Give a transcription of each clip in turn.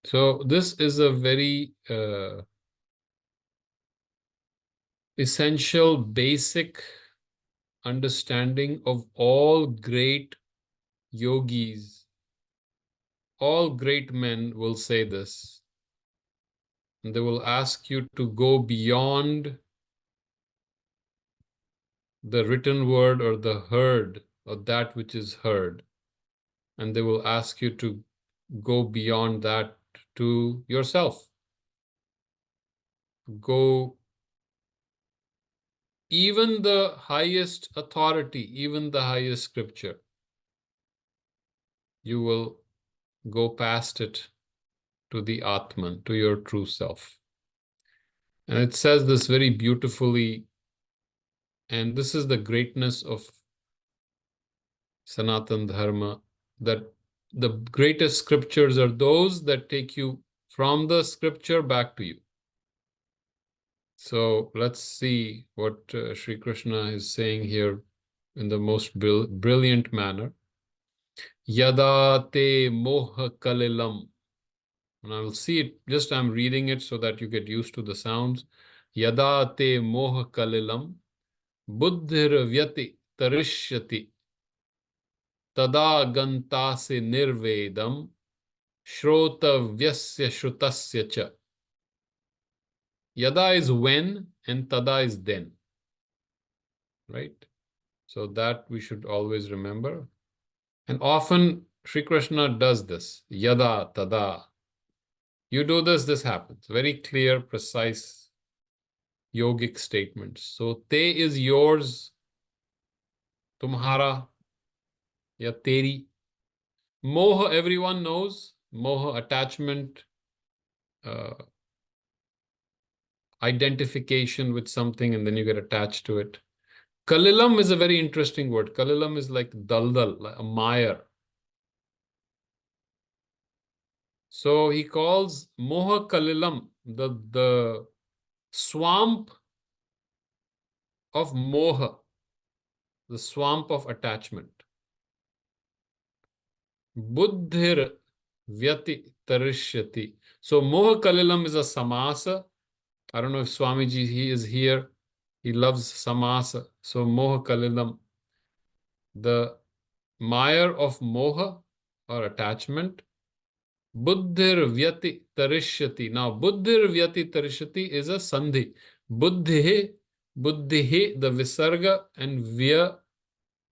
So this is a very essential, basic understanding of all great yogis. All great men will say this. And they will ask you to go beyond the written word or the heard or that which is heard. And they will ask you to go beyond that to yourself. Go even the highest authority, even the highest scripture, you will go past it to the Atman, to your true self. And it says this very beautifully, and this is the greatness of Sanatan Dharma, that the greatest scriptures are those that take you from the scripture back to you. So let's see what Sri Krishna is saying here in the most brilliant manner. Yada te moha kalilam. And I will see it, just I'm reading it so that you get used to the sounds. Yada te moha kalilam buddhir vyati tarishyati tada gantase nirvedam shrotavyasya shrutasya cha. Yada is when and tada is then. Right? So that we should always remember. And often Sri Krishna does this. Yada, tada. You do this, this happens. Very clear, precise yogic statements. So te is yours, tumhara, ya teri. Moha, everyone knows. Moha, attachment, identification with something, and then you get attached to it. Kalilam is a very interesting word. Kalilam is like daldal, like a mire. So he calls Moha Kalilam, the swamp of Moha, the swamp of attachment. Buddhir Vyati Tarishyati. So Moha Kalilam is a samasa. I don't know if Swamiji he is here. He loves samasa. So Moha Kalilam, the mire of Moha or attachment. Buddhir Vyati Tarishyati. Now Buddhir Vyati Tarishyati is a sandhi. Buddhihi, buddhihi, the visarga, and vya,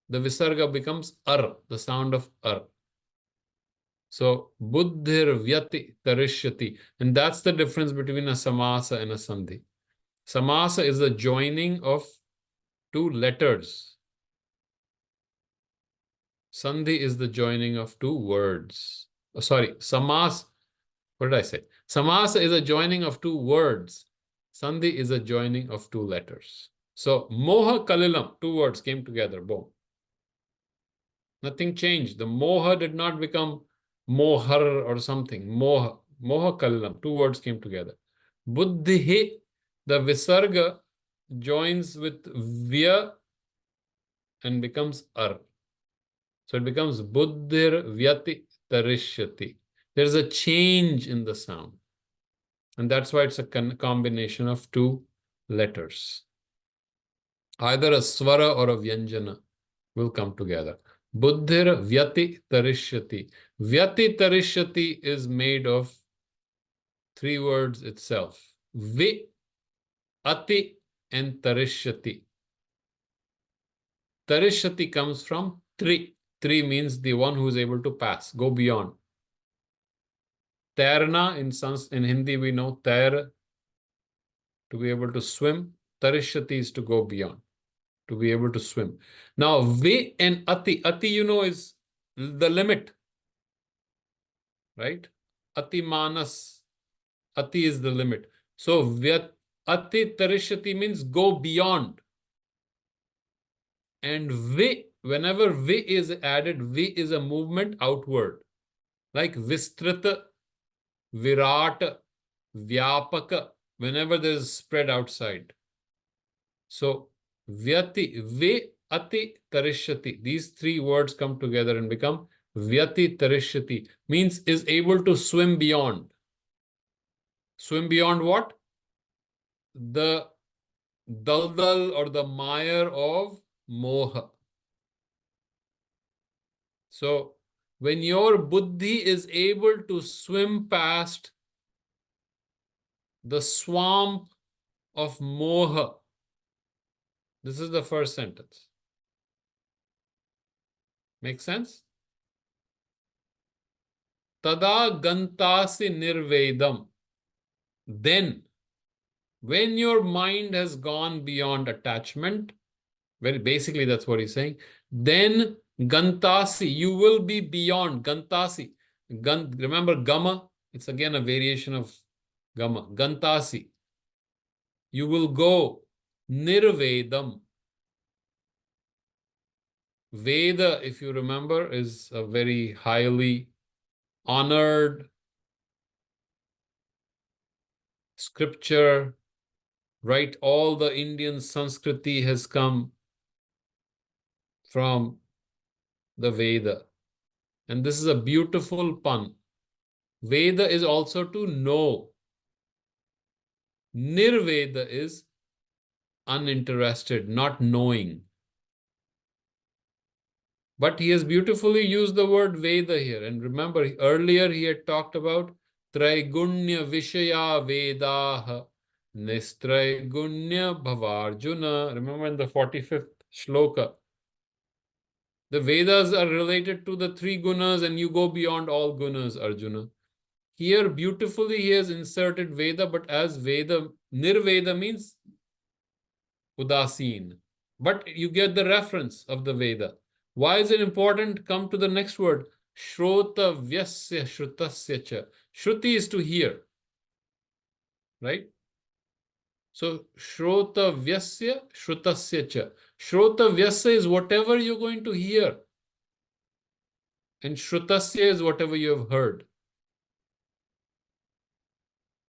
the visarga becomes ar, the sound of ar. So, buddhir vyati tarishyati. And that's the difference between a samasa and a sandhi. Samasa is the joining of two letters. Sandhi is the joining of two words. Oh, sorry, samas, what did I say? Samasa is a joining of two words. Sandhi is a joining of two letters. So, moha kalilam, two words came together, boom. Nothing changed. The moha did not become mohar or something. Moha, moha kalilam, two words came together. Buddhihi, the visarga joins with vya and becomes ar. So it becomes buddhir vyati tarishyati. There's a change in the sound. And that's why it's a combination of two letters. Either a swara or a vyanjana will come together. Buddhir vyati tarishyati. Vyati tarishyati is made of three words itself. Vi, ati, and tarishyati. Tarishyati comes from tri. Tri means the one who is able to pass, go beyond. Tairna, in Hindi we know tair, to be able to swim. Tarishyati is to go beyond, to be able to swim. Now, vi and ati. Ati, you know, is the limit. Right? Ati manas. Ati is the limit. So, ati tarishyati means go beyond. And vi, whenever vi is added, vi is a movement outward. Like vistrita, virata, vyapaka, whenever there is spread outside. So, vyati, vi, ati, tarishyati. These three words come together and become vyati tarishyati, means is able to swim beyond. Swim beyond what? The daldal or the mire of moha. So when your buddhi is able to swim past the swamp of moha, this is the first sentence. Make sense? Tada gantasi nirvedam. Then, when your mind has gone beyond attachment, well, basically that's what he's saying, then gantasi, you will be beyond gantasi. Remember gama? It's again a variation of gama. Gantasi. You will go nirvedam. Veda, if you remember, is a very highly honored scripture, right? All the Indian Sanskriti has come from the Veda. And this is a beautiful pun. Veda is also to know. Nirveda is uninterested, not knowing. But he has beautifully used the word Veda here. And remember, earlier he had talked about Traigunya Vishaya Vedaha Nistraigunya Bhavarjuna. Remember in the 45th Shloka, the Vedas are related to the three gunas and you go beyond all gunas, Arjuna. Here, beautifully, he has inserted Veda, but as Veda, Nirveda means Udasin. But you get the reference of the Veda. Why is it important? Come to the next word. Shrota Vyasya Shrutasya cha. Shruti is to hear, right? So, Shrota Vyasya Shrutasya cha. Shrota Vyasya is whatever you're going to hear. And Shrutasya is whatever you have heard.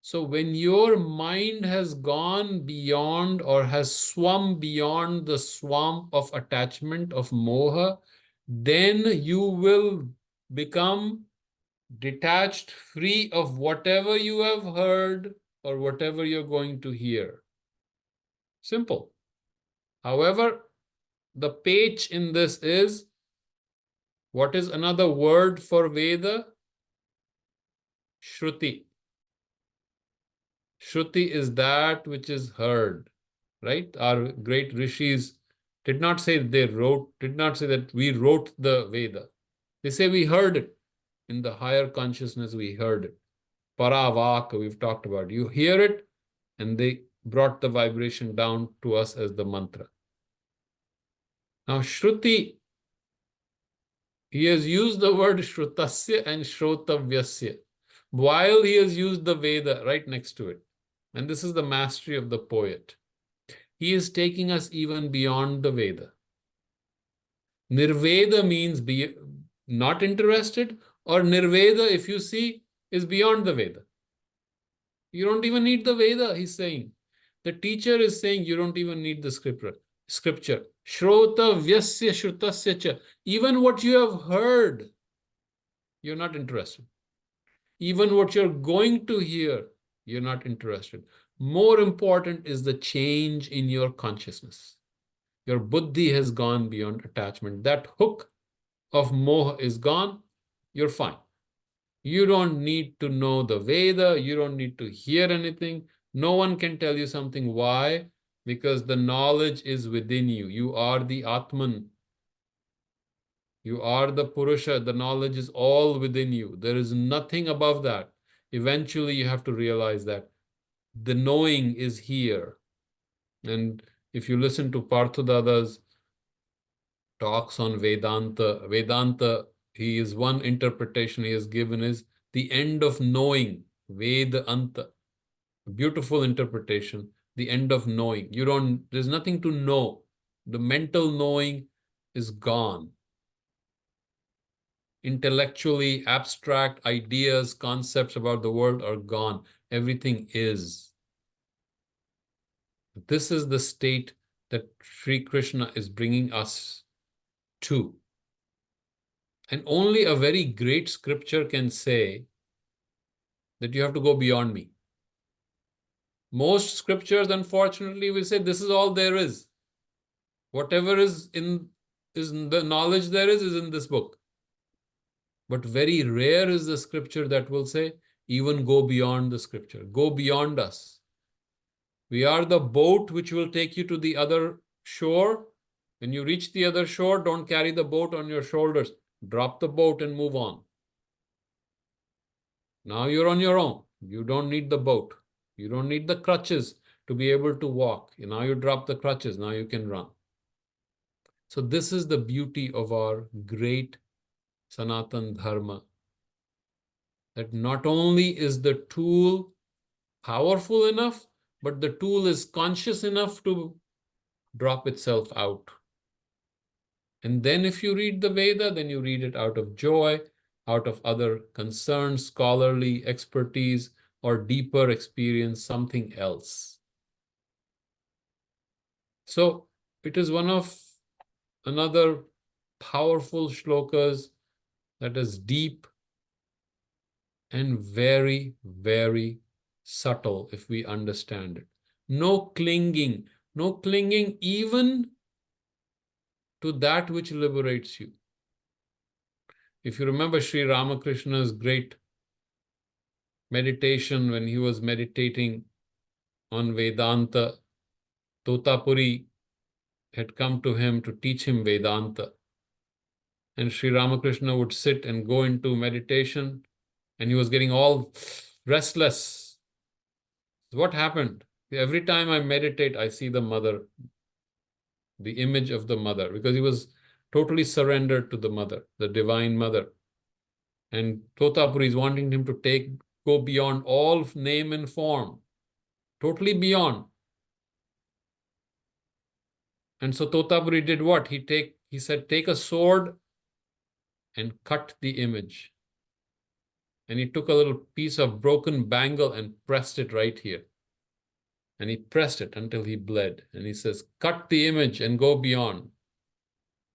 So when your mind has gone beyond or has swum beyond the swamp of attachment of moha, then you will become detached, free of whatever you have heard or whatever you're going to hear. Simple. However, the page in this is, what is another word for Veda? Shruti. Shruti is that which is heard, right? Our great rishis did not say they wrote, did not say that we wrote the Veda. They say we heard it. In the higher consciousness, we heard it. Paravaka, we've talked about. You hear it, and they brought the vibration down to us as the mantra. Now, Shruti, he has used the word Shrutasya and Shrotavyasya, while he has used the Veda right next to it. And this is the mastery of the poet. He is taking us even beyond the Veda. Nirveda means be not interested, or Nirveda, if you see, is beyond the Veda. You don't even need the Veda, he's saying. The teacher is saying you don't even need the scripture. Shrota Vyasya Shrutasya cha. Even what you have heard, you're not interested. Even what you're going to hear, you're not interested. More important is the change in your consciousness. Your buddhi has gone beyond attachment. That hook of moha is gone. You're fine. You don't need to know the Veda. You don't need to hear anything. No one can tell you something. Why? Because the knowledge is within you. You are the Atman. You are the Purusha. The knowledge is all within you. There is nothing above that. Eventually, you have to realize that the knowing is here. And if you listen to Parthudada's talks on Vedanta, he is one interpretation he has given is the end of knowing, Vedanta. Beautiful interpretation, the end of knowing. There's nothing to know. The mental knowing is gone. Intellectually abstract ideas, concepts about the world are gone. Everything is. This is the state that Sri Krishna is bringing us to. And only a very great scripture can say that you have to go beyond me. Most scriptures, unfortunately, will say this is all there is. Whatever is in the knowledge there is in this book. But very rare is the scripture that will say, even go beyond the scripture, go beyond us. We are the boat which will take you to the other shore. When you reach the other shore, don't carry the boat on your shoulders. Drop the boat and move on. Now you're on your own. You don't need the boat. You don't need the crutches to be able to walk. Now you drop the crutches. Now you can run. So this is the beauty of our great Sanatan Dharma. That not only is the tool powerful enough, but the tool is conscious enough to drop itself out. And then if you read the Veda, then you read it out of joy, out of other concerns, scholarly expertise, or deeper experience, something else. So it is one of another powerful shlokas that is deep and very, very subtle if we understand it. No clinging even to that which liberates you. If you remember Sri Ramakrishna's great meditation when he was meditating on Vedanta, Totapuri had come to him to teach him Vedanta. And Sri Ramakrishna would sit and go into meditation, and he was getting all restless. What happened? Every time I meditate, I see the mother, the image of the mother, because he was totally surrendered to the mother, the divine mother. And Totapuri is wanting him to go beyond all name and form, totally beyond. And so Totapuri did what? He said, take a sword and cut the image. And he took a little piece of broken bangle and pressed it right here. And he pressed it until he bled. And he says, cut the image and go beyond.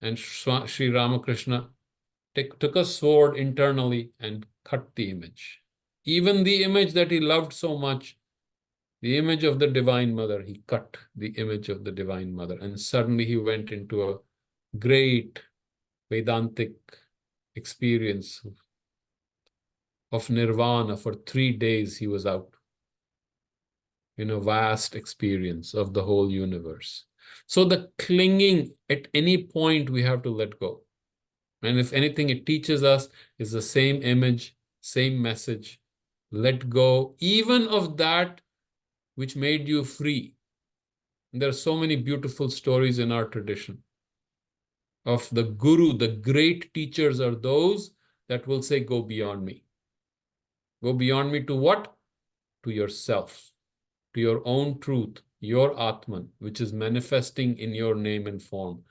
And Sri Ramakrishna took a sword internally and cut the image. Even the image that he loved so much, the image of the Divine Mother, he cut the image of the Divine Mother. And suddenly he went into a great Vedantic experience of nirvana. For 3 days he was out in a vast experience of the whole universe. So the clinging at any point we have to let go. And if anything it teaches us is the same image, same message. Let go even of that which made you free. And there are so many beautiful stories in our tradition of the guru. The great teachers are those that will say, go beyond me. Go beyond me to what? To yourself, to your own truth, your Atman, which is manifesting in your name and form.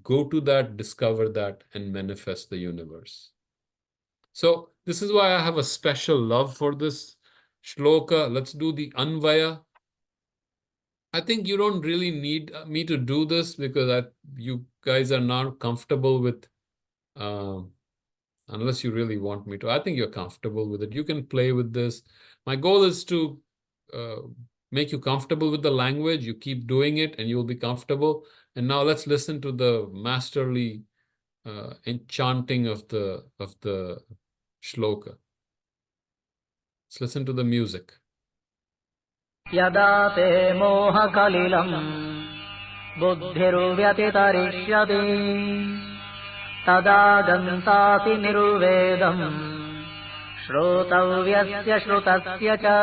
Go to that, discover that, and manifest the universe. So this is why I have a special love for this shloka. Let's do the Anvaya. I think you don't really need me to do this because you guys are not comfortable with, unless you really want me to. I think you're comfortable with it. You can play with this. My goal is to make you comfortable with the language. You keep doing it and you'll be comfortable. And now let's listen to the masterly enchanting of the shloka. Let's listen to the music. Yada te moha kalilam buddhiruvyatitarishyati tada gantasi nirvedam shrotavyasya shrutasya cha.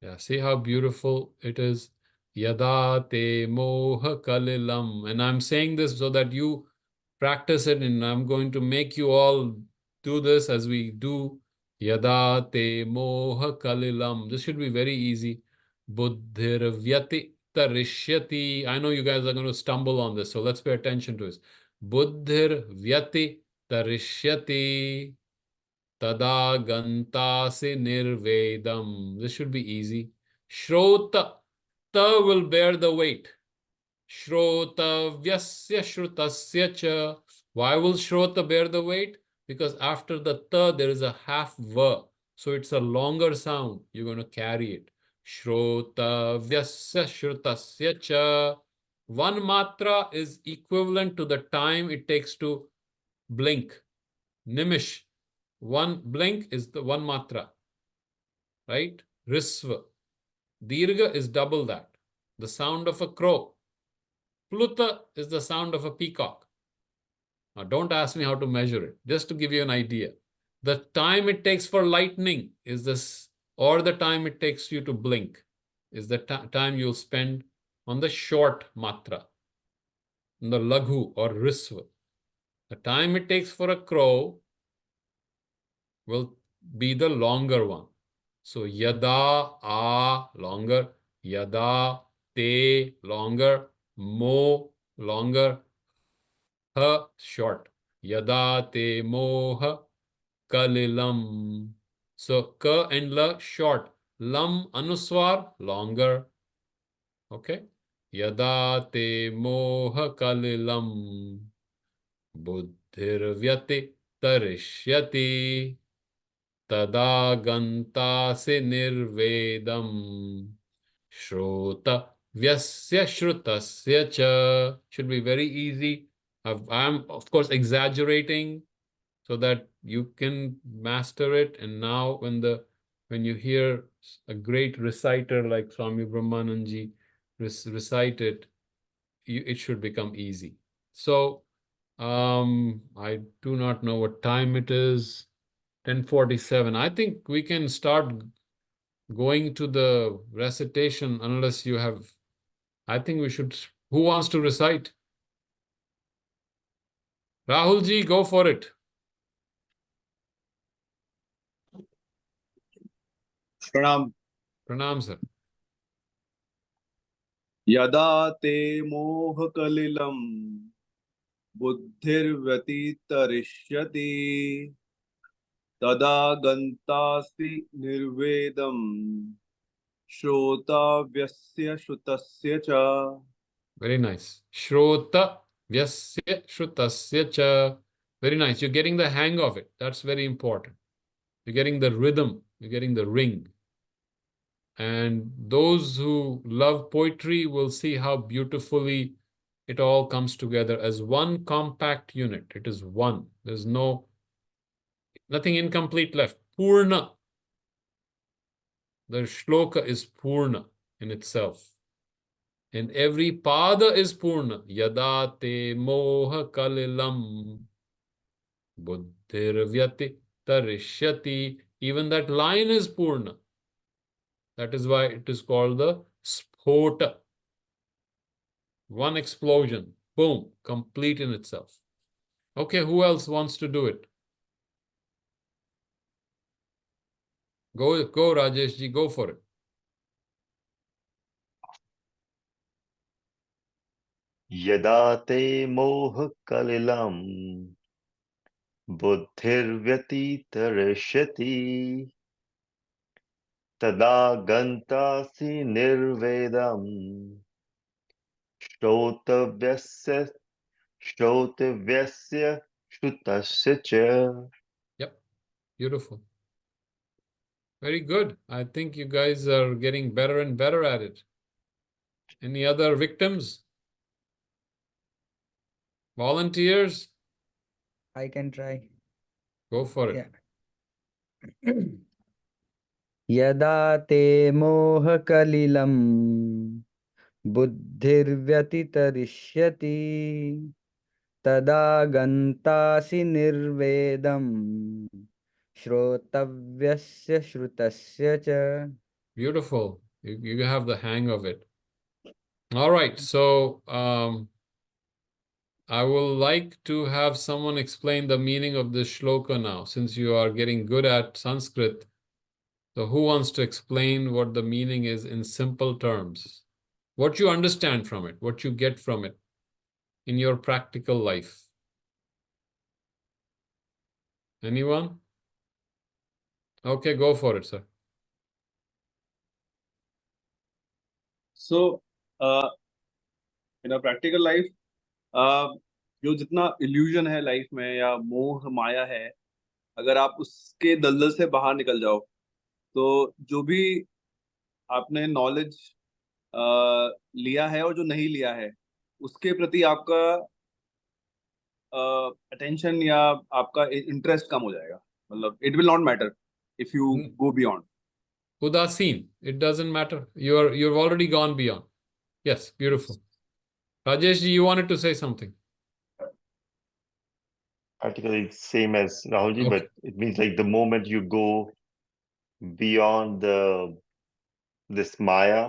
Yeah, see how beautiful it is. Yada te moha kalilam. And I'm saying this so that you practice it, and I'm going to make you all do this as we do. Yada te moha kalilam. This should be very easy. Buddhirvyati tarishyati. I know you guys are going to stumble on this, so let's pay attention to this. Buddhirvyati tarishyati tada gantasi nirvedam. This should be easy. Shrota. Ta will bear the weight. Shrotavyasya shrutasya cha. Why will Shrota bear the weight? Because after the ta, there is a half va. So it's a longer sound. You're going to carry it. Shrotavyasya shrutasya cha. One matra is equivalent to the time it takes to blink. Nimish. One blink is the one matra. Right? Risva. Dirga is double that. The sound of a crow. Pluta is the sound of a peacock. Now, don't ask me how to measure it, just to give you an idea. The time it takes for lightning is this, or the time it takes you to blink is the time you'll spend on the short matra, on the laghu or risva. The time it takes for a crow will be the longer one. So yada, a, longer, yada, te, longer, mo, longer, ha, short. Yada te moha kalilam. So ka and la short. Lam anuswar longer. Okay. Yada te moha kalilam. Buddhir vyati tarishyati. Tada gantasi nirvedam. Shrota vyasya shrutasya cha. Should be very easy. I'm, of course, exaggerating so that you can master it. And now when you hear a great reciter like Swami Brahmananji recite it, it should become easy. So I do not know what time it is. 10:47. I think we can start going to the recitation unless you have. I think we should. Who wants to recite? Rahulji, go for it. Pranam. Pranam, sir. यदा ते मोहकलिलं बुद्धिर्व्यतितरिष्यति तदा गन्तासि निर्वेदं श्रोताव्यस्य श्रुतस्य च. Very nice. Shrota vyasya shrutasya cha. Very nice. You're getting the hang of it. That's very important. You're getting the rhythm. You're getting the ring. And those who love poetry will see how beautifully it all comes together as one compact unit. It is one. There's nothing incomplete left. Purna. The shloka is Purna in itself. And every pada is Purna. Yada te moha kalilam buddhirvyati tarishyati. Even that line is Purna. That is why it is called the Sphota. One explosion. Boom. Complete in itself. Okay, who else wants to do it? Go, Rajesh ji, go for it. यदा ते मोहकलिलं बुद्धिर्व्यतितरिष्यति तदा गन्तासि निर्वेदं श्रोतव्यस्य श्रुतस्य च. Yep, beautiful. Very good. I think you guys are getting better and better at it. Any other victims? Volunteers? I can try. Go for it. Yeah. यदा ते मोहकलिलं बुद्धिर्व्यतितरिष्यति तदा गन्तासि निर्वेदं श्रोतव्यस्य श्रुतस्य च. Beautiful. You have the hang of it. All right. So I will like to have someone explain the meaning of this shloka now, since you are getting good at Sanskrit. So who wants to explain what the meaning is in simple terms? What you understand from it, what you get from it in your practical life. Anyone? Okay, go for it, sir. So, in a practical life, जो जितना illusion है life में या मोह माया है, अगर आप उसके दलदल से बाहर निकल जाओ, तो जो भी आपने नॉलेज लिया है और जो नहीं लिया है, उसके प्रति आपका अटेंशन या आपका इंटरेस्ट कम हो जाएगा. मतलब it will not matter if you Hmm. Go beyond. Udasin. It doesn't matter. You've already gone beyond. Yes, beautiful. Rajesh, you wanted to say something. Practically same as Rahulji, Okay. but it means like the moment you go beyond this Maya,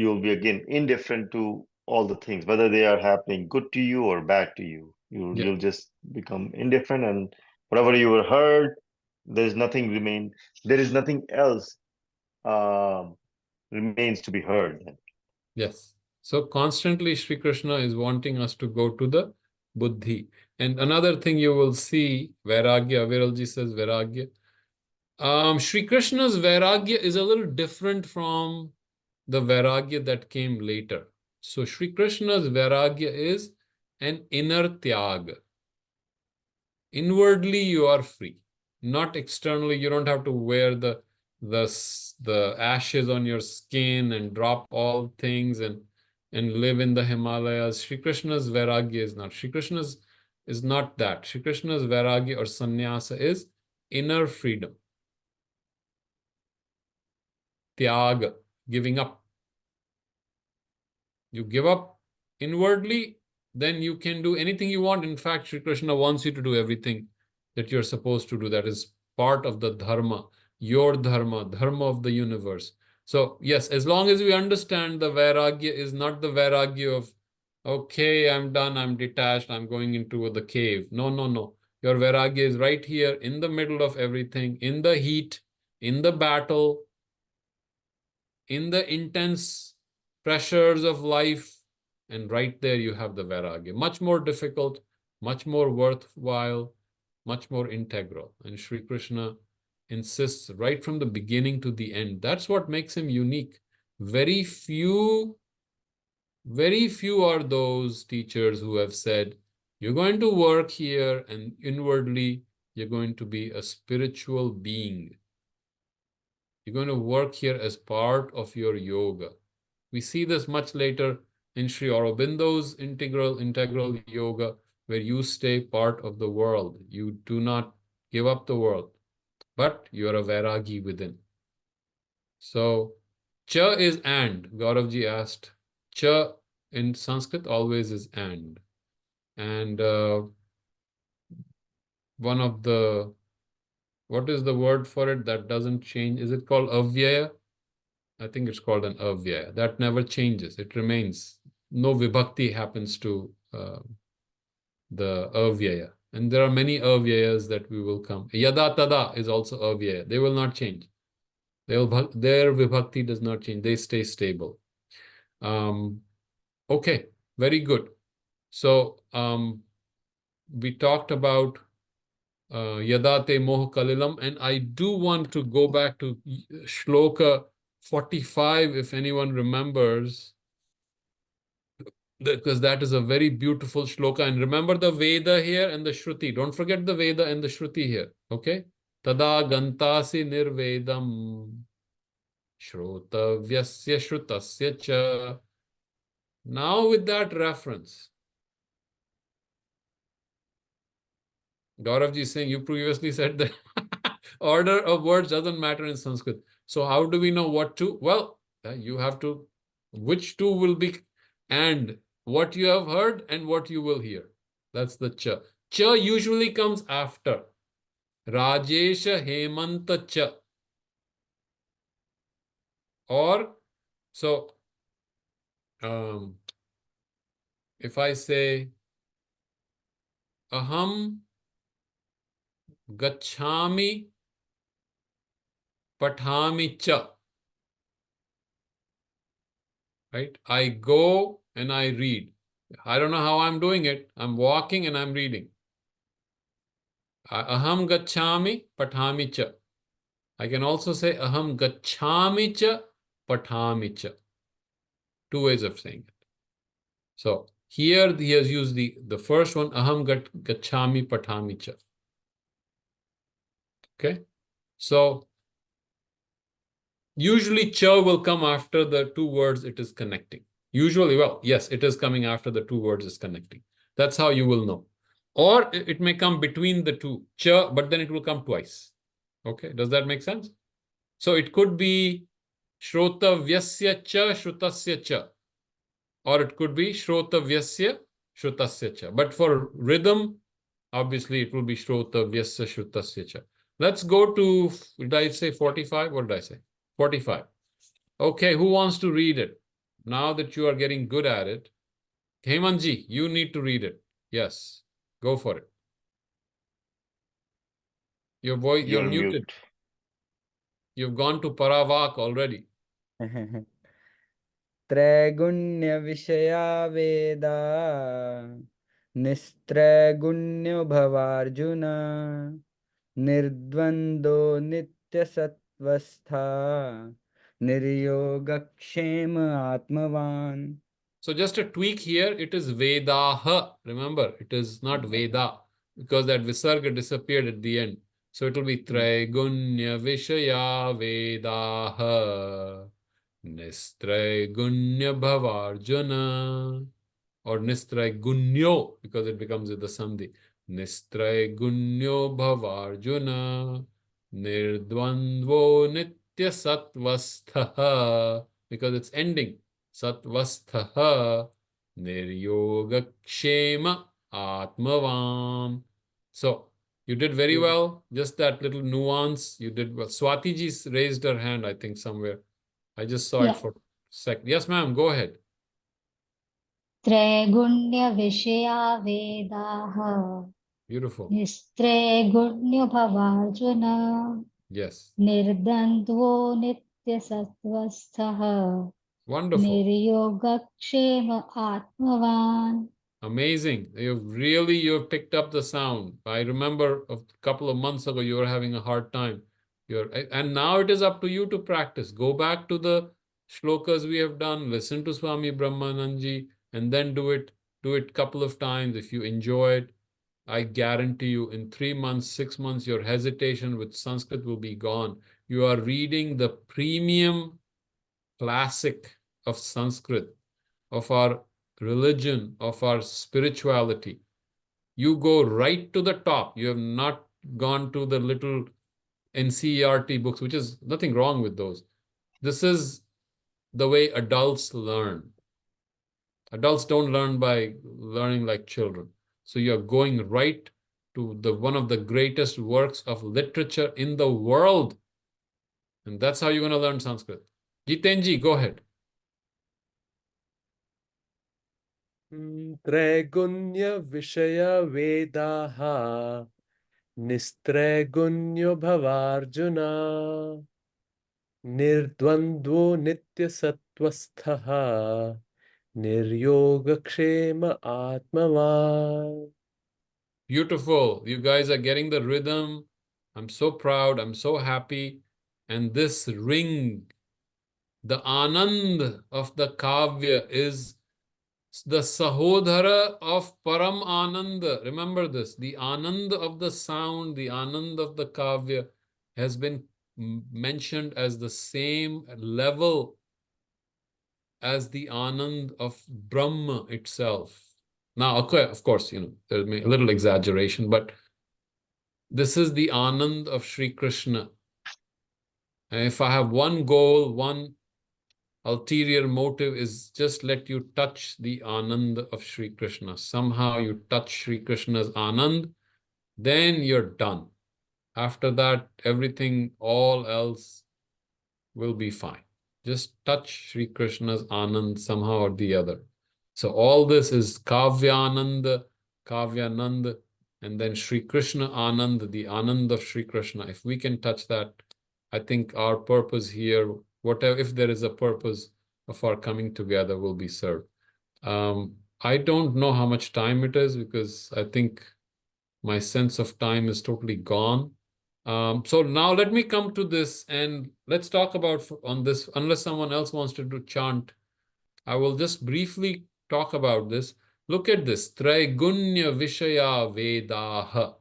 you'll be again indifferent to all the things, whether they are happening good to you or bad to you. You'll Yeah. you'll just become indifferent, and whatever you were heard, there's nothing remain. There is nothing else remains to be heard. Yes. So constantly Sri Krishna is wanting us to go to the buddhi. And another thing you will see, Vairagya, Viralji says Vairagya. Sri Krishna's Vairagya is a little different from the Vairagya that came later. So Sri Krishna's Vairagya is an inner tyag. Inwardly you are free, not externally. You don't have to wear the ashes on your skin and drop all things and live in the Himalayas. Shri Krishna's Vairagya is not. Shri Krishna's is not that. Shri Krishna's Vairagya or sannyasa is inner freedom. Tyaga, giving up. You give up inwardly, then you can do anything you want. In fact, Sri Krishna wants you to do everything that you're supposed to do. That is part of the dharma, your dharma, dharma of the universe. So, yes, as long as we understand the vairagya is not the vairagya of, okay, I'm done, I'm detached, I'm going into the cave. No, no, no. Your vairagya is right here in the middle of everything, in the heat, in the battle, in the intense pressures of life, and right there you have the vairagya. Much more difficult, much more worthwhile, much more integral. And Sri Krishna insists right from the beginning to the end. That's what makes him unique. Very few, very few are those teachers who have said, you're going to work here and inwardly you're going to be a spiritual being. You're going to work here as part of your yoga. We see this much later in Sri Aurobindo's integral yoga, where you stay part of the world. You do not give up the world, but you are a vairagi within. So, cha is and. Gauravji asked, cha in Sanskrit always is and. And one of the, what is the word for it that doesn't change? Is it called avyaya? I think it's called an avyaya. That never changes. It remains. No vibhakti happens to the avyaya. And there are many avyayas that we will come. Yada tada is also avyaya. They will not change. Their vibhakti does not change. They stay stable. Okay, very good. So we talked about Yadate Moh Kalilam, and I do want to go back to Shloka 45, if anyone remembers, because that is a very beautiful shloka. And remember the Veda here and the Shruti. Don't forget the Veda and the Shruti here. Okay? Tada gantasi nirvedam shrotavyasya shrutasya cha. Now with that reference, Gauravji is saying you previously said that order of words doesn't matter in Sanskrit. So how do we know what to? Well, you have to, which two will be, and what you have heard and what you will hear. That's the cha. Cha usually comes after. Rajesha Hemanta cha. Or, so, if I say, Aham Gachami Pathami cha. Right? I go and I read. I don't know how I'm doing it. I'm walking and I'm reading. Aham gacchami pathami cha. I can also say aham gacchami cha pathami cha. Two ways of saying it. So here he has used the first one, aham gacchami pathami cha. Okay? So usually cha will come after the two words it is connecting. Usually, well, yes, it is coming after the two words is connecting. That's how you will know. Or it may come between the two, cha, but then it will come twice. Okay, does that make sense? So it could be shrotavyasya cha shrutasya cha, or it could be shrotavyasya shrutasya cha. But for rhythm, obviously it will be shrotavyasya shrutasya cha. Let's go to, did I say 45? What did I say? 45. Okay, who wants to read it? Now that you are getting good at it, Hemanji, you need to read it. Yes, go for it. Your voice, you're You're on muted. mute. You've gone to Paravak already. त्रैगुण्यविषया वेदा निस्त्रैगुण्यो भवार्जुन निर्द्वन्द्वो नित्यसत्त्वस्था निर्योगक्षेम आत्मवान्. So just a tweak here, it is Vedaha. Remember, it is not Veda because that Visarga disappeared at the end. So it will be Traigunya Vishaya Vedaha Nistraigunya Bhavarjuna, or Nistragunyo because it becomes with the Sandhi. Nistragunyo Bhavarjuna Nirdvandvo Nitya Satvastha because it's ending. Satvastha Niryogakshema Atmavan. So you did very well. Just that little nuance. You did well. Swati ji raised her hand, I think, somewhere. I just saw it for a second. Yes, ma'am. Go ahead. त्रैगुण्यविषया वेदाः Beautiful. निस्त्रैगुण्यो भवार्जुन Yes. निर्द्वन्द्वो नित्यसत्त्वस्थः Wonderful. निर्योगक्षेम आत्मवान्. Amazing. You've picked up the sound. I remember a couple of months ago you were having a hard time. And now it is up to you to practice. Go back to the shlokas we have done, listen to Swami Brahmanandji, and then do it couple of times. If you enjoy it, I guarantee you in 3 months, 6 months, your hesitation with Sanskrit will be gone. You are reading the premium classic of Sanskrit, of our religion, of our spirituality. You go right to the top. You have not gone to the little NCERT books, which is nothing wrong with those. This is the way adults learn. Adults don't learn by learning like children. So you're going right to one of the greatest works of literature in the world. And that's how you're going to learn Sanskrit. Jitenji, go ahead. त्रैगुण्य विषय वेदाः निस्त्रैगुण्यो भवार्जुन निर्द्वन्द्वो नित्यसत्त्वस्थः निर्योगक्षेम आत्मवान्. Beautiful. You guys are getting the rhythm. I'm so proud. I'm so happy. And this ring, the Anand of the Kavya, is the Sahodhara of Param Ananda. Remember this. The Anand of the sound, the Anand of the Kavya has been mentioned as the same level as the Anand of Brahma itself. Now, okay, of course, there's a little exaggeration, but this is the Anand of Sri Krishna. And if I have one goal, one ulterior motive is just let you touch the Anand of Sri Krishna. Somehow you touch Sri Krishna's Anand, then you're done. After that, everything, all else will be fine. Just touch Sri Krishna's Anand somehow or the other. So all this is Kavyananda, Kavyananda, and then Sri Krishna Anand, the Anand of Sri Krishna. If we can touch that, I think our purpose here, whatever, if there is a purpose of our coming together, will be served. I don't know how much time it is because I think my sense of time is totally gone. So now let me come to this and let's talk about on this, unless someone else wants to do chant. I will just briefly talk about this. Look at this. Traigunya Vishaya Vedaha.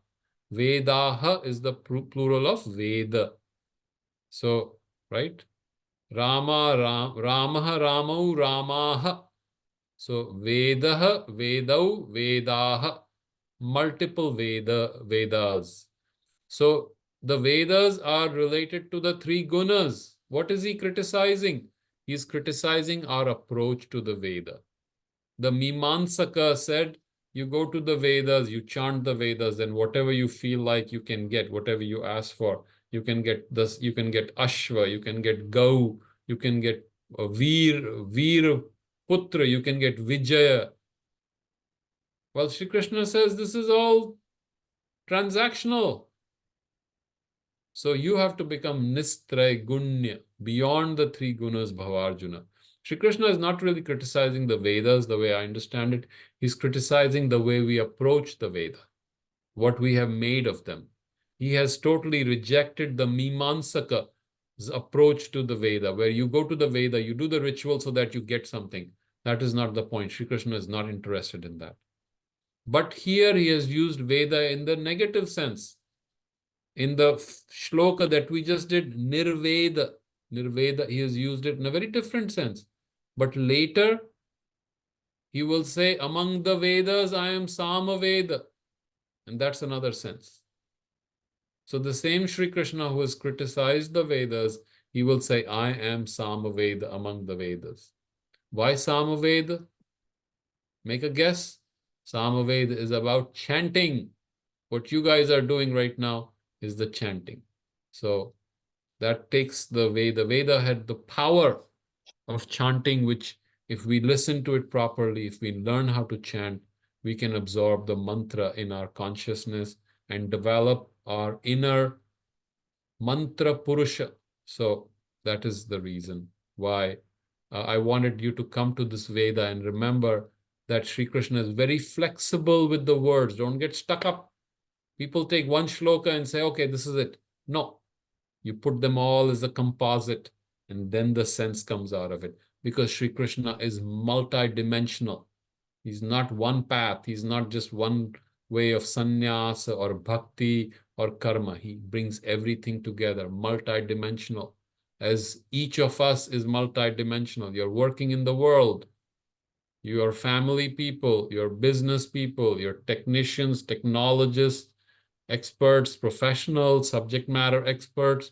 Vedaha is the plural of Veda. So, right? Ramah, Ramau, Ramaha. So, Vedaha, Vedau, Vedaha. Multiple Vedas. So, the Vedas are related to the three gunas. What is he criticizing? He is criticizing our approach to the Veda. The Mimamsaka said, you go to the Vedas, you chant the Vedas, then whatever you feel like you can get, whatever you ask for, you can get this, you can get Ashva, you can get Gau, you can get Veer Putra, you can get Vijaya. Well, Sri Krishna says this is all transactional. So you have to become Nistraya Gunya, beyond the three gunas Bhavarjuna. Shri Krishna is not really criticizing the Vedas the way I understand it. He's criticizing the way we approach the Veda, what we have made of them. He has totally rejected the Mimamsaka's approach to the Veda, where you go to the Veda, you do the ritual so that you get something. That is not the point. Shri Krishna is not interested in that. But here he has used Veda in the negative sense. In the shloka that we just did, Nirveda, he has used it in a very different sense. But later, he will say, among the Vedas, I am Samaveda. And that's another sense. So the same Sri Krishna who has criticized the Vedas, he will say, I am Samaveda among the Vedas. Why Samaveda? Make a guess. Samaveda is about chanting. What you guys are doing right now is the chanting. So that takes the Veda. Veda had the power of chanting, which if we listen to it properly, if we learn how to chant, we can absorb the mantra in our consciousness and develop our inner mantra purusha. So that is the reason why I wanted you to come to this Veda and remember that Sri Krishna is very flexible with the words. Don't get stuck up. People take one shloka and say, okay, this is it. No, you put them all as a composite, and then the sense comes out of it. Because Sri Krishna is multi-dimensional. He's not one path. He's not just one way of sannyasa or bhakti or karma. He brings everything together, multi-dimensional. As each of us is multi-dimensional. You're working in the world. Your family people, your business people, your technicians, technologists, experts, professionals, subject matter experts,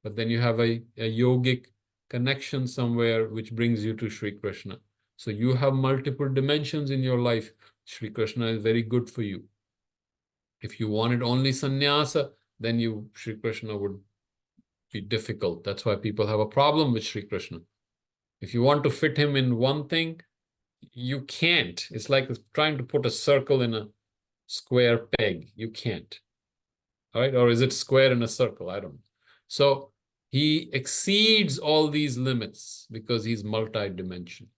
but then you have a yogic connection somewhere which brings you to Sri Krishna. So you have multiple dimensions in your life. Sri Krishna is very good for you. If you wanted only sannyasa, then Sri Krishna would be difficult. That's why people have a problem with Sri Krishna. If you want to fit him in one thing, you can't. It's like trying to put a circle in a square peg. You can't. All right? Or is it square in a circle? I don't know. So he exceeds all these limits because he's multi-dimensional.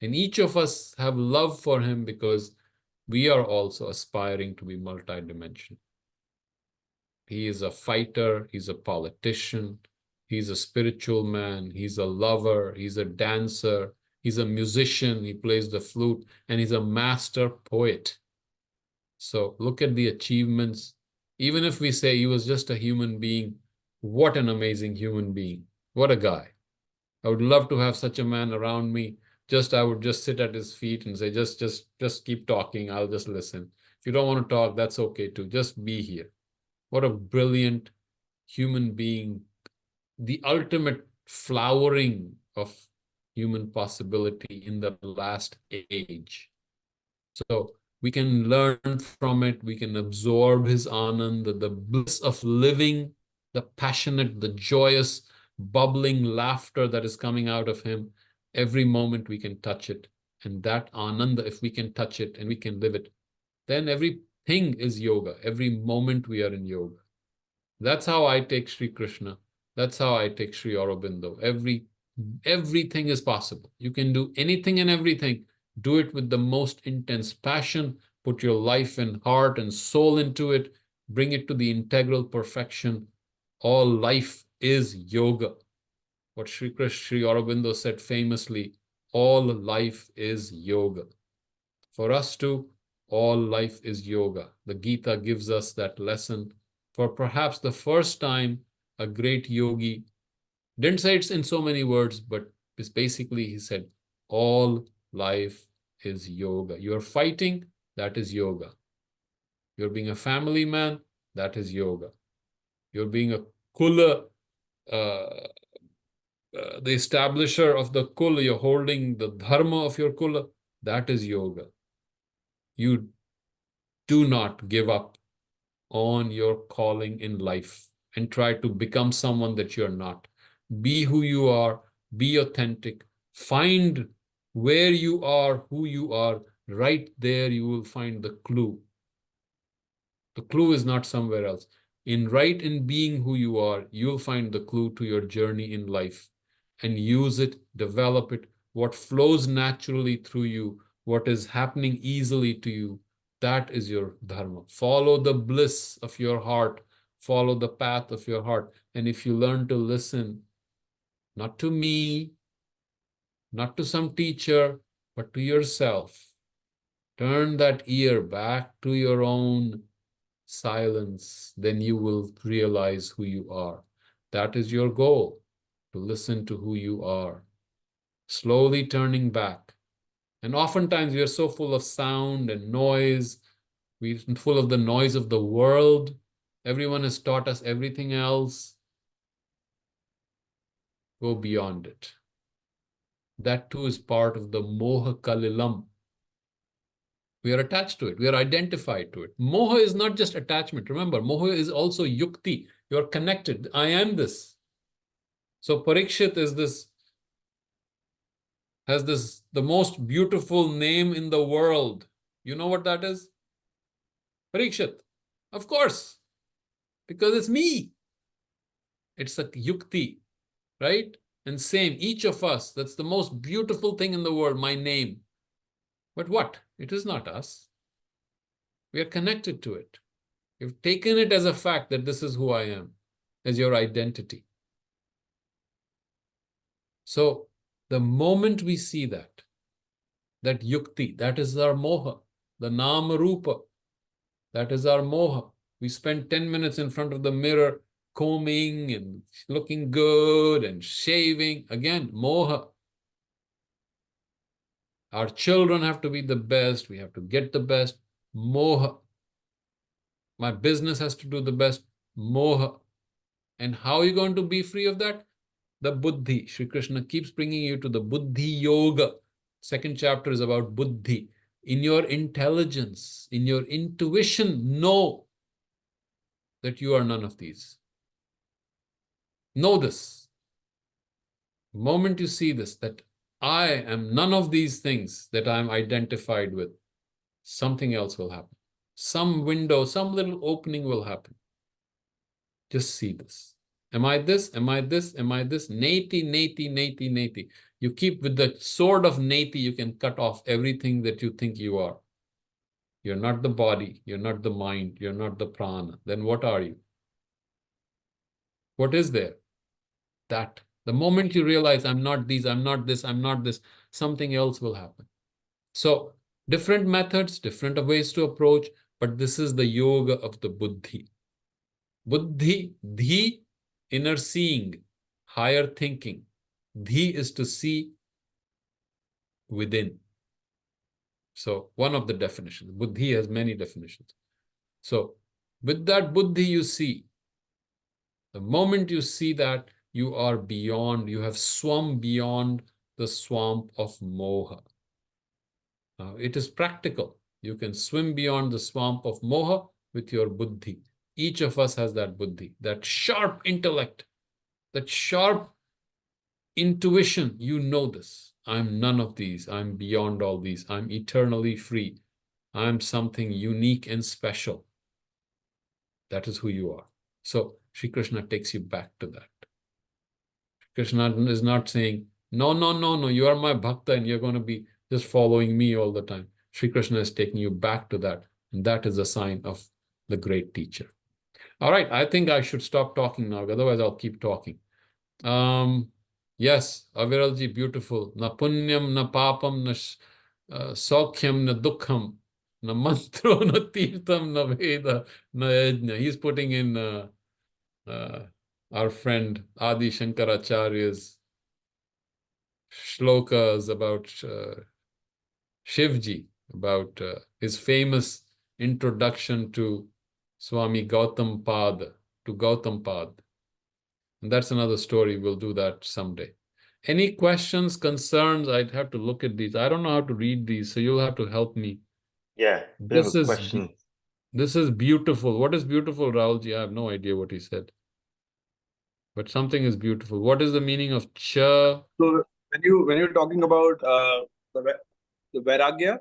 And each of us have love for him because we are also aspiring to be multi-dimensional. He is a fighter, he's a politician, he's a spiritual man, he's a lover, he's a dancer, he's a musician, he plays the flute, and he's a master poet. So look at the achievements. Even if we say he was just a human being, what an amazing human being. What a guy. I would love to have such a man around me. I would just sit at his feet and say, just keep talking. I'll just listen. If you don't want to talk, that's okay too. Just be here. What a brilliant human being. The ultimate flowering of human possibility in the last age. So we can learn from it. We can absorb his anand, the bliss of living, the passionate, the joyous, bubbling laughter that is coming out of him. Every moment we can touch it. And that ananda, if we can touch it and we can live it, then everything is yoga. Every moment we are in yoga. That's how I take Sri Krishna. That's how I take Sri Aurobindo. Everything is possible. You can do anything and everything. Do it with the most intense passion. Put your life and heart and soul into it. Bring it to the integral perfection. All life is yoga. What Sri Aurobindo said famously, all life is yoga. For us to All life is yoga. The Gita gives us that lesson. For perhaps the first time, a great yogi didn't say it's in so many words, but it's basically he said, all life is yoga. You're fighting, that is yoga. You're being a family man, that is yoga. You're being a kula, the establisher of the kula, you're holding the dharma of your kula, that is yoga. You do not give up on your calling in life and try to become someone that you're not. Be who you are, be authentic, find where you are, who you are. Right there, you will find the clue. The clue is not somewhere else. In being who you are, you'll find the clue to your journey in life and use it, develop it. What flows naturally through you, what is happening easily to you, that is your dharma. Follow the bliss of your heart, follow the path of your heart. And if you learn to listen, not to me, not to some teacher, but to yourself, turn that ear back to your own silence, then you will realize who you are. That is your goal, to listen to who you are. Slowly turning back. And oftentimes we are so full of sound and noise, we're full of the noise of the world. Everyone has taught us everything else. Go beyond it. That too is part of the moha kalilam. We are attached to it. We are identified to it. Moha is not just attachment. Remember, moha is also yukti. You are connected. I am this. So Parikshit has the most beautiful name in the world. You know what that is? Parikshit. Of course, because it's me. It's a yukti, right? And same, each of us, that's the most beautiful thing in the world, my name. But what? It is not us. We are connected to it. You've taken it as a fact that this is who I am, as your identity. So the moment we see that yukti, that is our moha, the nama rupa, that is our moha. We spend 10 minutes in front of the mirror, combing and looking good and shaving. Again, moha. Our children have to be the best. We have to get the best. Moha. My business has to do the best. Moha. And how are you going to be free of that? The buddhi. Shri Krishna keeps bringing you to the buddhi yoga. Second chapter is about buddhi. In your intelligence, in your intuition, know that you are none of these. Know this. The moment you see this, that I am none of these things that I am identified with, something else will happen. Some window, some little opening will happen. Just see this. Am I this? Am I this? Am I this? Neti, neti, neti, neti. You keep with the sword of neti, you can cut off everything that you think you are. You're not the body. You're not the mind. You're not the prana. Then what are you? What is there? That. The moment you realize I'm not these, I'm not this, I'm not this, something else will happen. So different methods, different ways to approach, but this is the yoga of the buddhi. Buddhi, dhi, inner seeing, higher thinking. Dhi is to see within. So one of the definitions. Buddhi has many definitions. So with that buddhi you see, the moment you see that, you are beyond, you have swum beyond the swamp of moha. Now, it is practical. You can swim beyond the swamp of moha with your buddhi. Each of us has that buddhi, that sharp intellect, that sharp intuition. You know this. I'm none of these. I'm beyond all these. I'm eternally free. I'm something unique and special. That is who you are. So Shri Krishna takes you back to that. Krishna is not saying, no, no, no, no, you are my bhakta and you're going to be just following me all the time. Shri Krishna is taking you back to that. And that is a sign of the great teacher. All right, I think I should stop talking now. Otherwise, I'll keep talking. Yes, Aviralji, beautiful. Na punyam, na papam, na saukhyam, na dukkham. Na mantro, na tirtham, na veda, na yajna. He's putting in our friend Adi Shankaracharya's shlokas about Shivji, about his famous introduction to Swami Gautam Pad, to Gautam Pad. And that's another story. We'll do that someday. Any questions, concerns? I'd have to look at these. I don't know how to read these, so you'll have to help me. Yeah, we have a question. This is beautiful. What is beautiful, Rahulji? I have no idea what he said. But something is beautiful. What is the meaning of cha? So when you're talking about the vairagya,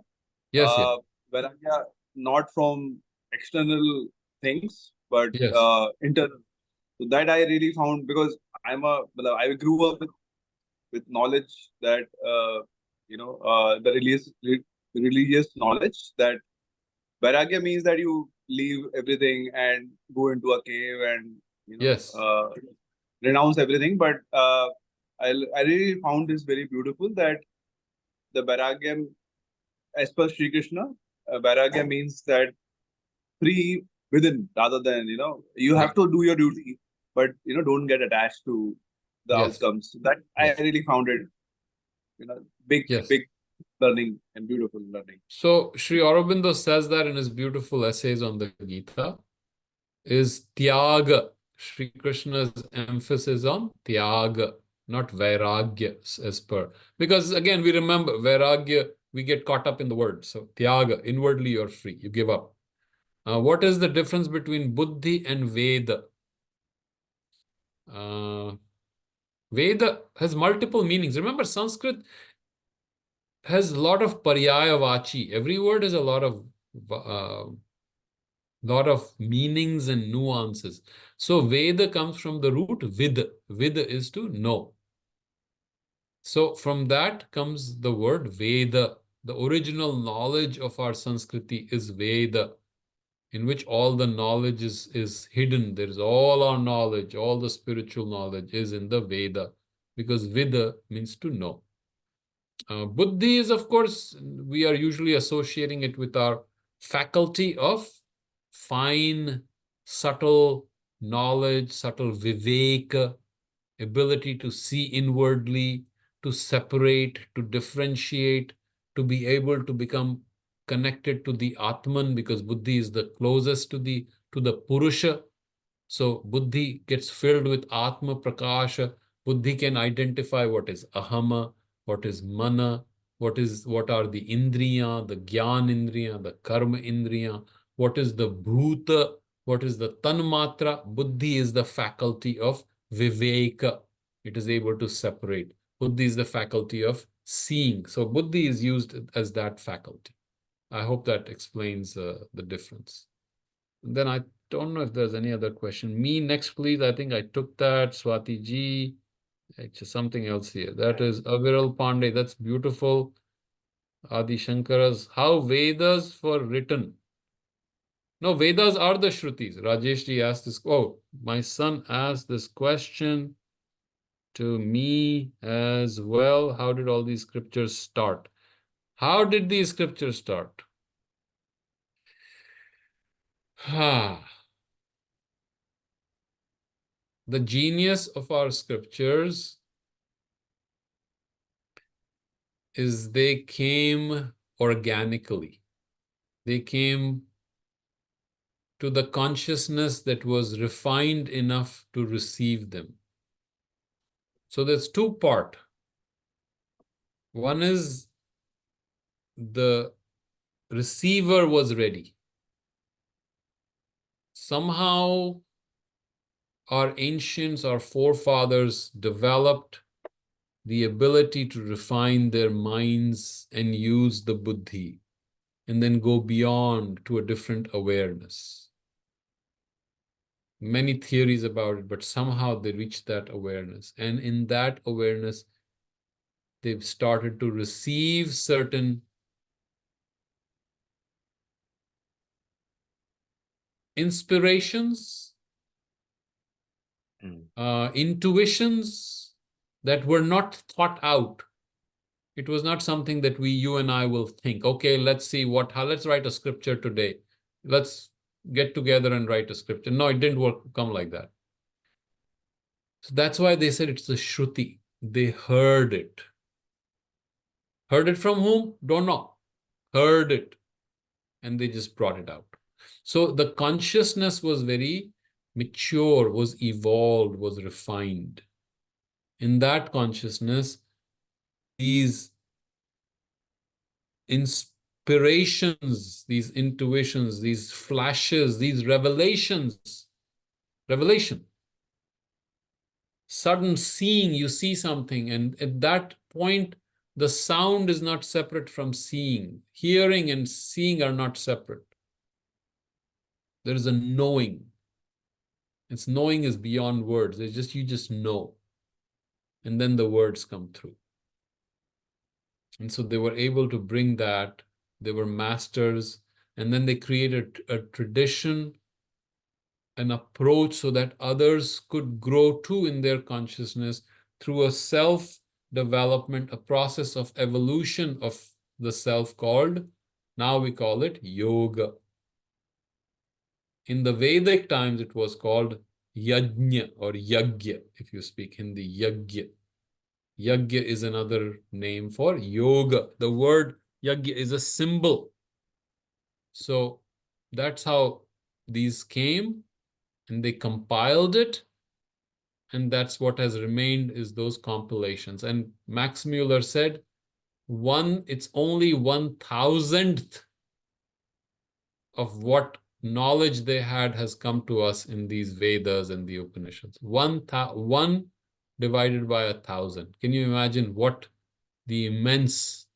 Yes, yes, vairagya not from external things but yes, internal. So that I really found, because I grew up with knowledge that the religious knowledge that vairagya means that you leave everything and go into a cave and yes, renounce everything. But I really found this very beautiful, that the vairagya, as per Sri Krishna, vairagya means that free within, rather than you yeah, have to do your duty, but don't get attached to the yes, outcomes. That I yes, really found it big yes. big learning and beautiful learning. So Sri Aurobindo says that in his beautiful essays on the Gita, is Tyaga. Sri Krishna's emphasis on Tyaga, not Vairagya as per. Because again, we remember Vairagya, we get caught up in the word. So Tyaga, inwardly you're free, you give up. What is the difference between Buddhi and Veda? Veda has multiple meanings. Remember, Sanskrit has a lot of paryayavachi. Every word has a lot of meanings and nuances. So Veda comes from the root vid. Vid is to know. So from that comes the word Veda. The original knowledge of our Sanskriti is Veda, in which all the knowledge is hidden. There's all our knowledge, all the spiritual knowledge is in the Veda, because Vida means to know. Buddhi is, of course, we are usually associating it with our faculty of fine, subtle knowledge, subtle viveka, ability to see inwardly, to separate, to differentiate, to be able to become connected to the Atman, because Buddhi is the closest to the Purusha. So Buddhi gets filled with Atma Prakasha. Buddhi can identify what is Ahama, what is Mana, what are the Indriya, the Gyan Indriya, the Karma Indriya, what is the Bhuta, what is the Tanmatra. Buddhi is the faculty of Viveka. It is able to separate. Buddhi is the faculty of seeing. So Buddhi is used as that faculty. I hope that explains the difference. And then I don't know if there's any other question. Me next, please. I think I took that. Swati ji. Actually, something else here. That is Aviral Pandey. That's beautiful. Adi Shankara's. How Vedas for written? No, Vedas are the Shrutis. Rajesh ji asked this. Oh, my son asked this question to me as well. How did all these scriptures start? How did these scriptures start? The genius of our scriptures is they came organically. They came to the consciousness that was refined enough to receive them. So there's two parts. One is the receiver was ready. Somehow our ancients, our forefathers developed the ability to refine their minds and use the buddhi and then go beyond to a different awareness. Many theories about it, but somehow they reached that awareness. And in that awareness, they've started to receive certain inspirations, intuitions that were not thought out. It was not something that you and I will think, okay, let's see let's write a scripture today. Let's get together and write a scripture. No, it didn't come like that. So that's why they said it's the Shruti. They heard it. Heard it from whom? Don't know. Heard it. And they just brought it out. So the consciousness was very mature, was evolved, was refined. In that consciousness, these inspirations, these intuitions, these flashes, these revelation, sudden seeing, you see something, and at that point, the sound is not separate from seeing. Hearing and seeing are not separate. There is a knowing. It's knowing is beyond words. You just know. And then the words come through. And so they were able to bring that. They were masters. And then they created a tradition, an approach so that others could grow too in their consciousness through a self-development, a process of evolution of the self called, now we call it yoga. In the Vedic times, it was called yajna or yagya, if you speak Hindi, yagya. Yagya is another name for yoga. The word yagya is a symbol. So that's how these came, and they compiled it, and that's what has remained is those compilations. And Max Mueller said, it's only 1,000th of what knowledge they had has come to us in these Vedas and the Upanishads. One divided by 1,000. Can you imagine what the immense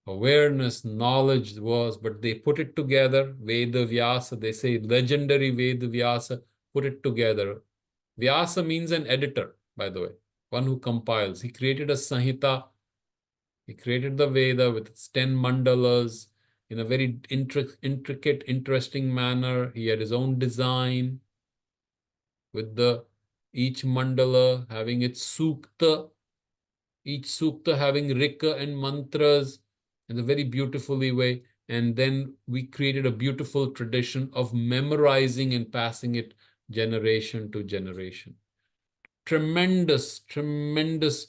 awareness, knowledge was? But they put it together. Veda Vyasa, they say legendary Veda Vyasa, put it together. Vyasa means an editor, by the way, one who compiles. He created a Samhita. He created the Veda with its 10 mandalas in a very intricate, interesting manner. He had his own design with each mandala having its sukta, each sukta having rika and mantras in a very beautifully way. And then we created a beautiful tradition of memorizing and passing it generation to generation. Tremendous, tremendous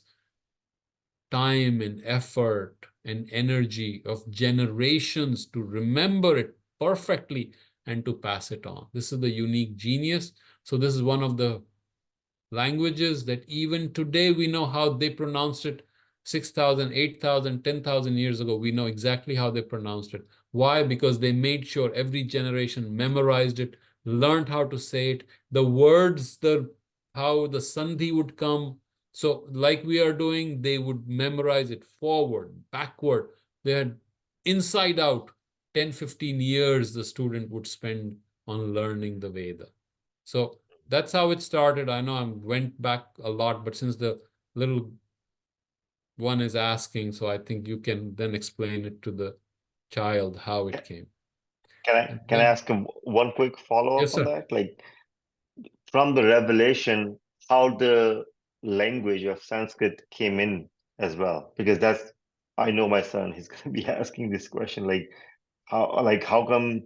time and effort and energy of generations to remember it perfectly and to pass it on. This is the unique genius. So this is one of the languages that even today we know how they pronounced it 6,000, 8,000, 10,000 years ago. We know exactly how they pronounced it. Why? Because they made sure every generation memorized it, learned how to say it, the words, how the sandhi would come. So like we are doing, they would memorize it forward, backward. They had inside out 10, 15 years the student would spend on learning the Veda. So that's how it started. I know I went back a lot, but since the little one is asking, so I think you can then explain it to the child how it came. Can I ask one quick follow-up Yes, on sir. that? Like from the revelation, how the language of Sanskrit came in as well? Because I know my son, he's going to be asking this question, like how come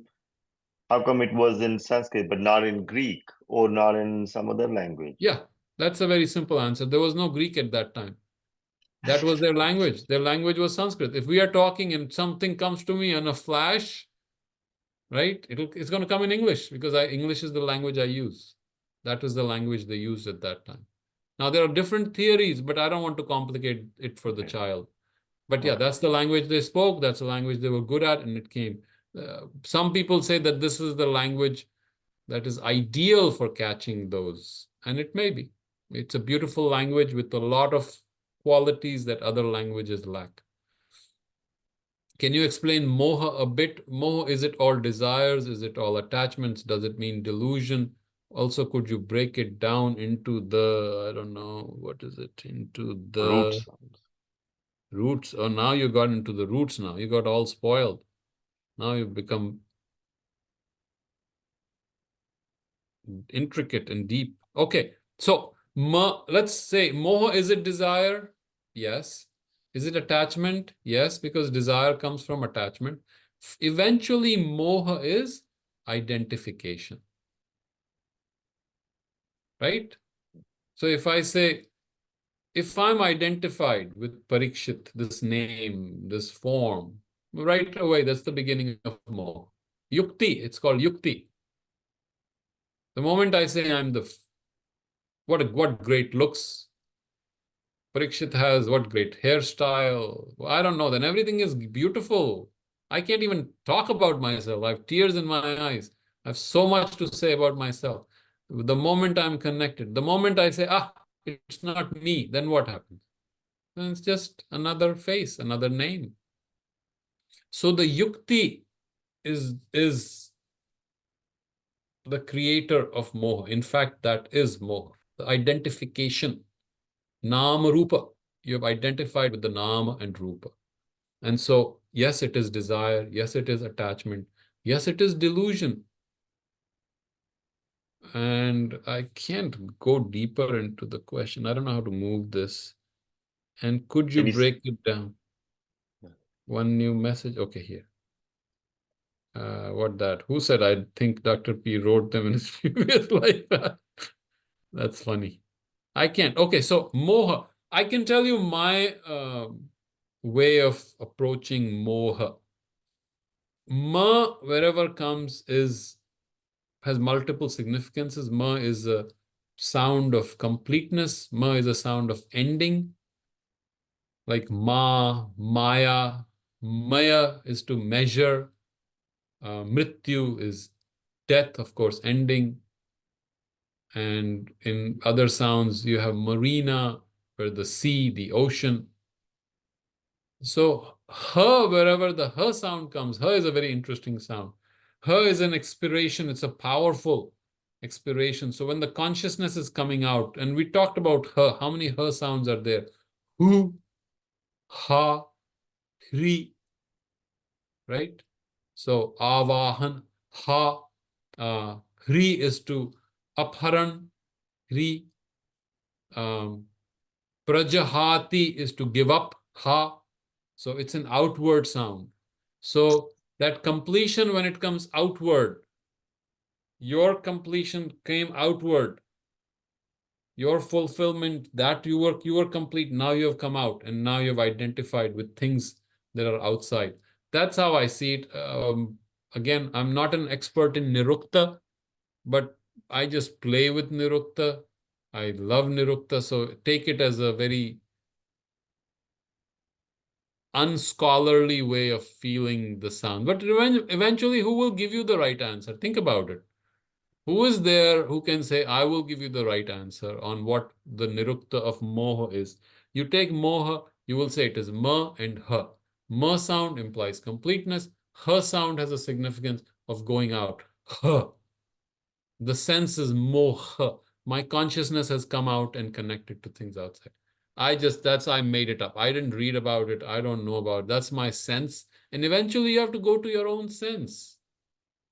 it was in Sanskrit but not in Greek or not in some other language? Yeah, that's a very simple answer. There was no Greek at that time. That was their language. Their language was Sanskrit. If we are talking and something comes to me on a flash, right, it's going to come in English because English is the language I use. That was the language they used at that time. Now, there are different theories, but I don't want to complicate it for the child. But yeah, that's the language they spoke. That's the language they were good at, and it came. Some people say that this is the language that is ideal for catching those, and it may be. It's a beautiful language with a lot of qualities that other languages lack. Can you explain moha a bit? Moha, is it all desires? Is it all attachments? Does it mean delusion? Also, could you break it down into I don't know, what is it? Into the Roots. roots. Oh, now you got into the roots now. You got all spoiled. Now you've become intricate and deep. Okay, so let's say moha, is it desire? Yes. Is it attachment? Yes, because desire comes from attachment. Eventually, moha is identification. Right? So if I say, if I'm identified with Parikshit, this name, this form, right away, that's the beginning of moha. Yukti, it's called yukti. The moment I say I'm the, what great looks, Parikshit has what great hairstyle, I don't know, then everything is beautiful. I can't even talk about myself. I have tears in my eyes. I have so much to say about myself. The moment I'm connected, the moment I say, it's not me, then what happens? Then it's just another face, another name. So the yukti is the creator of moha. In fact, that is moha, the identification. Nama rupa. You have identified with the nama and rupa. And so, yes, it is desire. Yes, it is attachment. Yes, it is delusion. And I can't go deeper into the question. I don't know how to move this. And could you Can you break it down? One new message. Okay, here. What that? Who said I think Dr. P wrote them in his previous life? That's funny. I can't. Okay, so moha. I can tell you my way of approaching moha. Ma, wherever comes, has multiple significances. Ma is a sound of completeness. Ma is a sound of ending. Like ma, maya. Maya is to measure. Mrityu is death, of course, ending. And in other sounds, you have marina, where the sea, the ocean. So ha, wherever the ha sound comes, ha is a very interesting sound. Ha is an expiration. It's a powerful expiration. So when the consciousness is coming out, and we talked about ha, how many ha sounds are there? Hu, ha, hri, right? So avahan, ha, hri is to upharan, hri, prajahati is to give up, ha. So it's an outward sound. So that completion, when it comes outward, your completion came outward. Your fulfillment, that you were complete, now you have come out, and now you have identified with things that are outside. That's how I see it. Again, I'm not an expert in Nirukta, but I just play with Nirukta. I love Nirukta, so take it as a very unscholarly way of feeling the sound. But eventually, who will give you the right answer? Think about it. Who is there who can say, I will give you the right answer on what the nirukta of moha is? You take moha, you will say it is ma and ha. Ma sound implies completeness. Ha sound has a significance of going out. Ha. The sense is moha. My consciousness has come out and connected to things outside. I made it up. I didn't read about it. I don't know about it. That's my sense. And eventually you have to go to your own sense.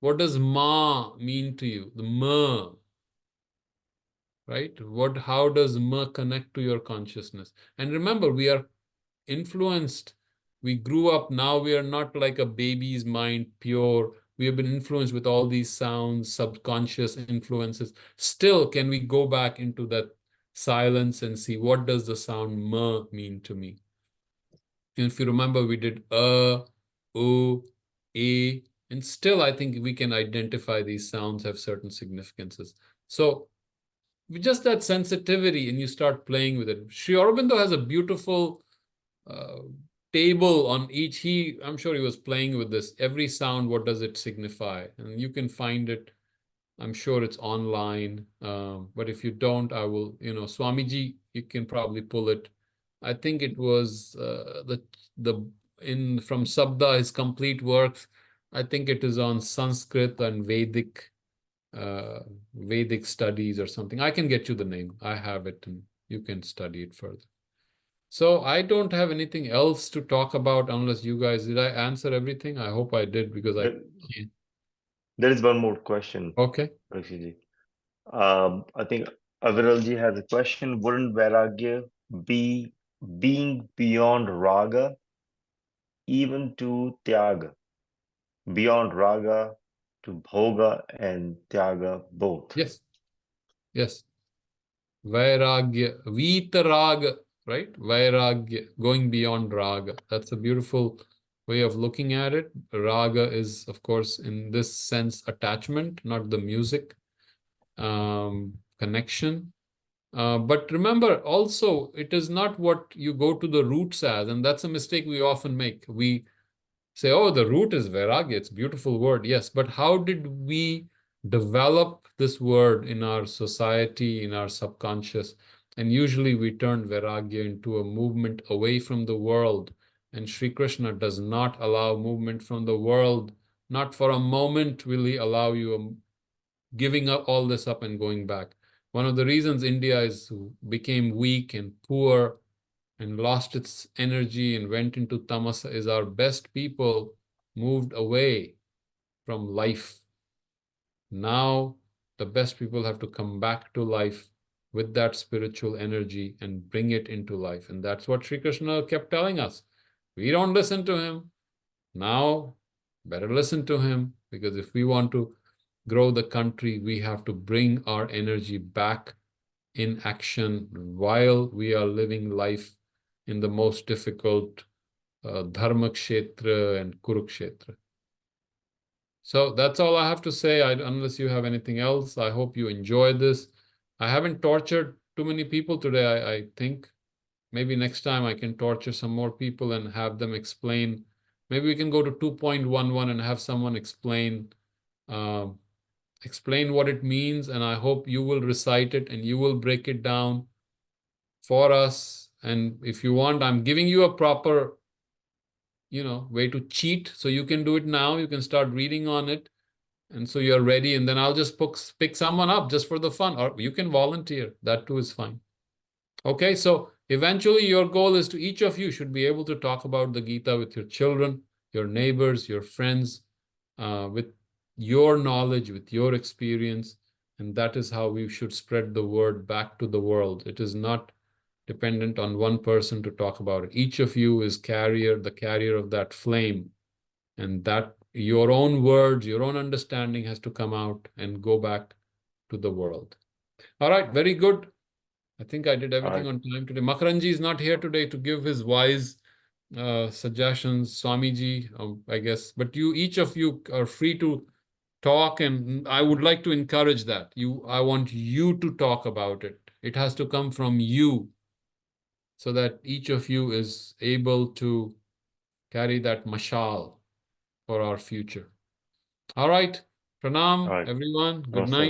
What does ma mean to you? The ma, right? How does ma connect to your consciousness? And remember, we are influenced. We grew up, now we are not like a baby's mind, pure. We have been influenced with all these sounds, subconscious influences. Still, can we go back into that silence and see what does the sound ma mean to me? And if you remember, we did u, e, and still I think we can identify these sounds have certain significances. So with just that sensitivity, and you start playing with it. Sri Aurobindo has a beautiful table on each. I'm sure he was playing with this. Every sound, what does it signify? And you can find it. I'm sure it's online. But if you don't, I will, Swamiji, you can probably pull it. I think it was from Sabda, his complete works. I think it is on Sanskrit and Vedic studies or something. I can get you the name. I have it, and you can study it further. So I don't have anything else to talk about unless you guys, did I answer everything? I hope I did, because I can't. There is one more question, Okay. Parikshit. I think Aviralji has a question. Wouldn't Vairagya be being beyond raga, even to tyaga. Beyond raga to bhoga and tyaga both. Yes, yes. Vairagya, Vitaraga, right? Vairagya, going beyond raga. That's a beautiful way of looking at it. Raga is, of course, in this sense, attachment, not the music, connection. But remember, also, it is not what you go to the roots as, and that's a mistake we often make. We say, oh, the root is vairagya. It's a beautiful word. Yes, but how did we develop this word in our society, in our subconscious? And usually we turn vairagya into a movement away from the world. And Sri Krishna does not allow movement from the world. Not for a moment will he allow you giving up all this up and going back. One of the reasons India became weak and poor and lost its energy and went into tamasa is our best people moved away from life. Now the best people have to come back to life with that spiritual energy and bring it into life. And that's what Sri Krishna kept telling us. We don't listen to him. Now, better listen to him, because if we want to grow the country, we have to bring our energy back in action while we are living life in the most difficult Dharma Kshetra and Kurukshetra. So that's all I have to say, unless you have anything else. I hope you enjoyed this. I haven't tortured too many people today, I think. Maybe next time I can torture some more people and have them explain. Maybe we can go to 2.11 and have someone explain what it means, and I hope you will recite it and you will break it down for us. And if you want, I'm giving you a proper way to cheat, so you can do it now. You can start reading on it, and so you're ready, and then I'll just pick someone up just for the fun, or you can volunteer. That too is fine. Okay, so eventually your goal is to, each of you should be able to talk about the Gita with your children, your neighbors, your friends, with your knowledge, with your experience, and that is how we should spread the word back to the world. It is not dependent on one person to talk about it. Each of you is the carrier of that flame, and that your own words, your own understanding has to come out and go back to the world. All right, very good. I think I did everything on time today. Makaranji is not here today to give his wise suggestions, Swamiji, I guess. But each of you are free to talk, and I would like to encourage that. I want you to talk about it. It has to come from you, so that each of you is able to carry that mashal for our future. All right. Pranam, everyone. Good night.